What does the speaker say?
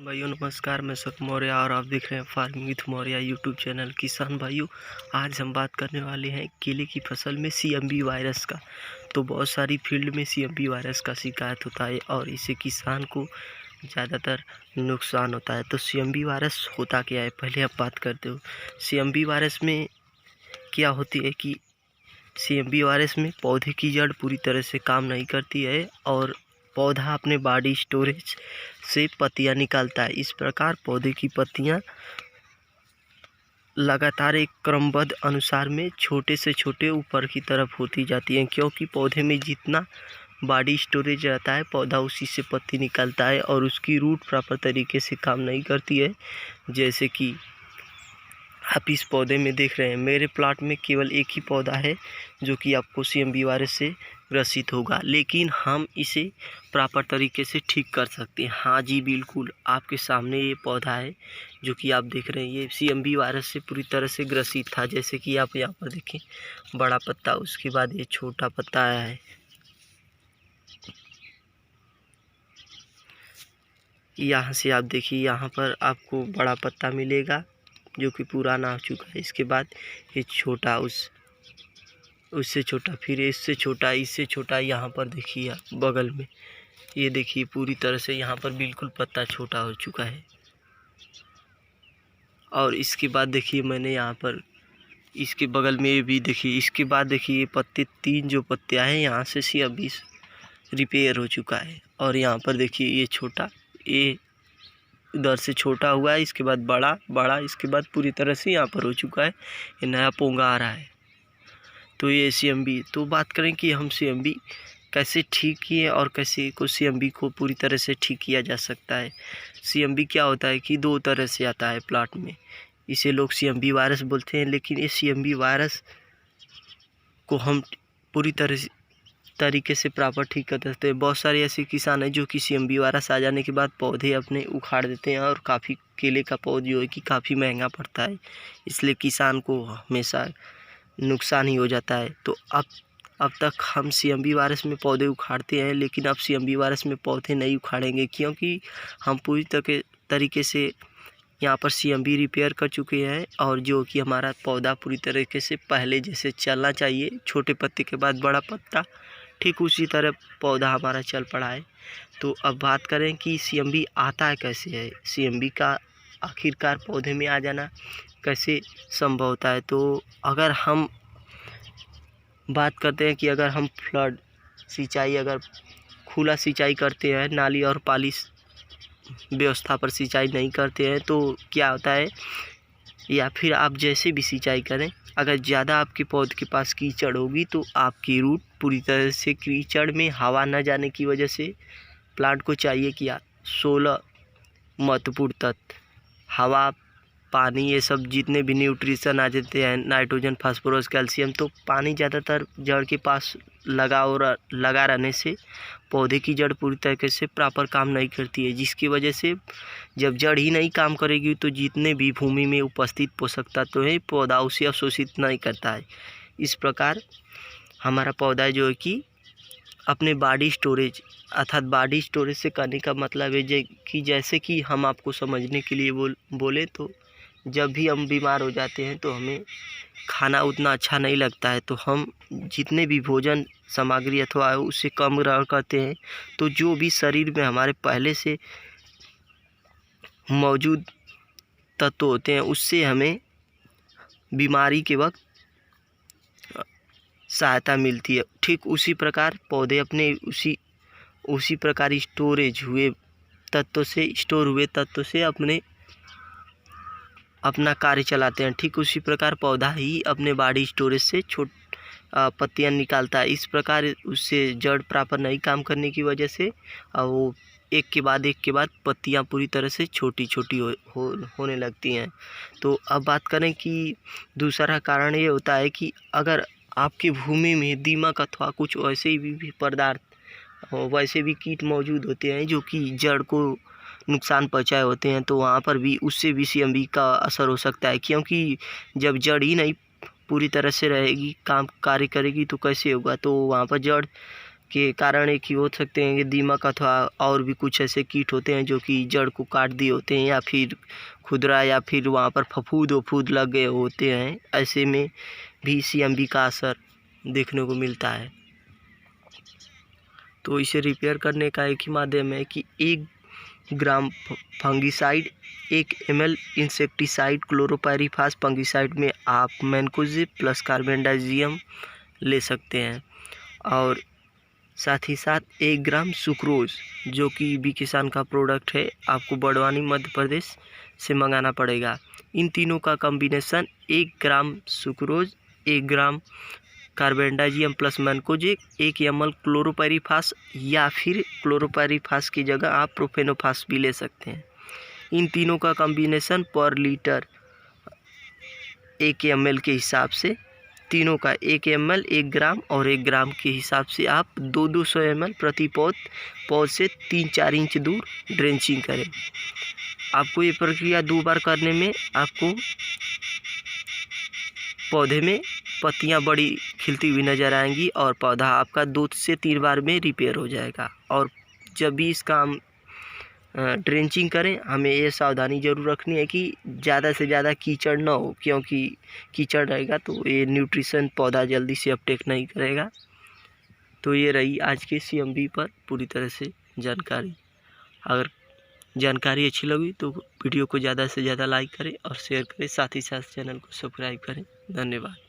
भाइयों नमस्कार, मैं सुख मौर्य और आप देख रहे हैं farming with Maurya YouTube channel. किसान भाइयों, आज हम बात करने वाले हैं केले की फसल में सीएमबी वायरस का। तो बहुत सारी फील्ड में सीएमबी वायरस का शिकायत होता है और इससे किसान को ज़्यादातर नुकसान होता है। तो सीएमबी वायरस होता क्या है, पहले आप बात करते हो। सीएमबी वायरस में क्या होती है कि सीएमबी वायरस में पौधे की जड़ पूरी तरह से काम नहीं करती है और पौधा अपने बॉडी स्टोरेज से पत्तियां निकालता है। इस प्रकार पौधे की पत्तियां लगातार एक क्रमबद्ध अनुसार में छोटे से छोटे ऊपर की तरफ होती जाती हैं, क्योंकि पौधे में जितना बॉडी स्टोरेज रहता है पौधा उसी से पत्ती निकालता है और उसकी रूट प्रॉपर तरीके से काम नहीं करती है। जैसे कि आप इस पौधे में देख रहे हैं, मेरे प्लाट में केवल एक ही पौधा है जो कि आपको सीएमबी वायरस से ग्रसित होगा, लेकिन हम इसे प्रॉपर तरीके से ठीक कर सकते हैं। हाँ जी बिल्कुल, आपके सामने ये पौधा है जो कि आप देख रहे हैं, ये सीएमबी वायरस से पूरी तरह से ग्रसित था। जैसे कि आप यहाँ पर देखें, बड़ा पत्ता, उसके बाद ये छोटा पत्ता आया है। यहाँ से आप देखिए, यहाँ पर आपको बड़ा पत्ता मिलेगा जो कि पुराना हो चुका है। इसके बाद ये छोटा, उससे छोटा, फिर इससे छोटा, इससे छोटा। यहाँ पर देखिए आप बगल में, ये देखिए पूरी तरह से यहाँ पर बिल्कुल पत्ता छोटा हो चुका है। और इसके बाद देखिए मैंने यहाँ पर इसके बगल में ये भी देखिए, इसके बाद देखिए ये पत्ते, तीन जो पत्ते आए यहाँ से सीएमबी रिपेयर हो चुका है। और यहाँ पर देखिए ये छोटा, ये उधर से छोटा हुआ है, इसके बाद बड़ा बड़ा, इसके बाद पूरी तरह से यहाँ पर हो चुका है, ये नया पोंगा आ रहा है। तो ये सीएमबी, तो बात करें कि हम सीएमबी कैसे ठीक किए और कैसे को सीएमबी को पूरी तरह से ठीक किया जा सकता है। सीएमबी क्या होता है कि दो तरह से आता है प्लाट में, इसे लोग सीएमबी वायरस बोलते हैं, लेकिन ये सीएमबी वायरस को हम पूरी तरीके से प्रॉपर ठीक कर देते हैं। बहुत सारे ऐसे किसान हैं जो कि सीएमबी वायरस आ जाने के बाद पौधे अपने उखाड़ देते हैं और काफ़ी केले का पौधा जो है कि काफ़ी महंगा पड़ता है, इसलिए किसान को हमेशा नुकसान ही हो जाता है। तो अब तक हम सीएमबी वायरस में पौधे उखाड़ते हैं, लेकिन अब सीएमबी वायरस में पौधे नहीं उखाड़ेंगे, क्योंकि हम पूरी तरीके से यहाँ पर सीएमबी रिपेयर कर चुके हैं और जो कि हमारा पौधा पूरी तरीके से पहले जैसे चलना चाहिए, छोटे पत्ते के बाद बड़ा पत्ता, ठीक उसी तरह पौधा हमारा चल पड़ा है। तो अब बात करें कि सीएमबी आता है कैसे है, सीएमबी का आखिरकार पौधे में आ जाना कैसे संभव होता है। तो अगर हम बात करते हैं कि अगर हम फ्लड सिंचाई, अगर खुला सिंचाई करते हैं, नाली और पाली व्यवस्था पर सिंचाई नहीं करते हैं, तो क्या होता है, या फिर आप जैसे भी सिंचाई करें, अगर ज़्यादा आपके पौधे के पास कीचड़ होगी तो आपकी रूट पूरी तरह से, कीचड़ में हवा न जाने की वजह से प्लांट को चाहिए कि 16 महत्वपूर्ण तत्व, हवा, पानी, ये सब जितने भी न्यूट्रिशन आ जाते हैं, नाइट्रोजन, फास्फोरस, कैल्शियम, तो पानी ज़्यादातर जड़ के पास लगा रहने से पौधे की जड़ पूरी तरीके से प्रॉपर काम नहीं करती है, जिसकी वजह से जब जड़ ही नहीं काम करेगी तो जितने भी भूमि में उपस्थित पोषक तत्व हैं पौधा उसे अवशोषित नहीं करता है। इस प्रकार हमारा पौधा जो है कि अपने बॉडी स्टोरेज, अर्थात बॉडी स्टोरेज से करने का मतलब है कि जैसे कि हम आपको समझने के लिए बोले तो जब भी हम बीमार हो जाते हैं तो हमें खाना उतना अच्छा नहीं लगता है, तो हम जितने भी भोजन सामग्री अथवा उससे कम ग्रहण करते हैं, तो जो भी शरीर में हमारे पहले से मौजूद तत्व होते हैं उससे हमें बीमारी के वक्त सहायता मिलती है। ठीक उसी प्रकार पौधे अपने उसी प्रकार स्टोरेज हुए तत्व से, स्टोर हुए तत्व से अपना कार्य चलाते हैं। ठीक उसी प्रकार पौधा ही अपने बॉडी स्टोरेज से पत्तियां निकालता है। इस प्रकार उससे जड़ प्रॉपर नहीं काम करने की वजह से वो एक के बाद पत्तियां पूरी तरह से छोटी छोटी होने लगती हैं। तो अब बात करें कि दूसरा कारण ये होता है कि अगर आपकी भूमि में दीमक अथवा कुछ वैसे भी पदार्थ, वैसे भी कीट मौजूद होते हैं जो कि जड़ को नुकसान पहुँचाए होते हैं, तो वहाँ पर भी उससे भी सीएमबी का असर हो सकता है, क्योंकि जब जड़ ही नहीं पूरी तरह से रहेगी, कार्य करेगी, तो कैसे होगा। तो वहाँ पर जड़ के कारण एक ही हो सकते हैं कि दीमक अथवा और भी कुछ ऐसे कीट होते हैं जो कि जड़ को काट दिए होते हैं, या फिर खुदरा या फिर वहाँ पर फफूंद वफूंद लग गए होते हैं। ऐसे में भी CMV का असर देखने को मिलता है। तो इसे रिपेयर करने का एक ही माध्यम है कि 1 gram fungicide 1 ml insecticide chlorpyrifos fungicide में आप मैनकोजेब प्लस कार्बेंडाजियम ले सकते हैं, और साथ ही साथ 1 ग्राम सुक्रोज जो कि बी किसान का प्रोडक्ट है, आपको बड़वानी मध्य प्रदेश से मंगाना पड़ेगा। इन तीनों का कॉम्बिनेशन 1 ग्राम सुक्रोज 1 ग्राम कार्बेंडाजियम प्लस मैनकोजेब 1 ml क्लोरोपाइरीफास, या फिर क्लोरोपाइरीफास की जगह आप प्रोफेनोफास भी ले सकते हैं। इन तीनों का कॉम्बिनेशन पर लीटर 1 ml के हिसाब से, तीनों का 1 ml 1 ग्राम और 1 ग्राम के हिसाब से आप 200 ml प्रति पौध से 3-4 इंच दूर ड्रेंचिंग करें। आपको ये प्रक्रिया 2 बार करने में आपको पौधे में पत्तियां बड़ी खिलती हुई नज़र आएंगी और पौधा आपका 2 से 3 बार में रिपेयर हो जाएगा। और जब भी इसका हम ड्रेंचिंग करें, हमें ये सावधानी ज़रूर रखनी है कि ज़्यादा से ज़्यादा कीचड़ ना हो, क्योंकि कीचड़ रहेगा तो ये न्यूट्रिशन पौधा जल्दी से अपटेक नहीं करेगा। तो ये रही आज के CMV पर पूरी तरह से जानकारी। अगर जानकारी अच्छी लगी तो वीडियो को ज़्यादा से ज़्यादा लाइक करें और शेयर करें, साथ ही साथ चैनल को सब्सक्राइब करें। धन्यवाद।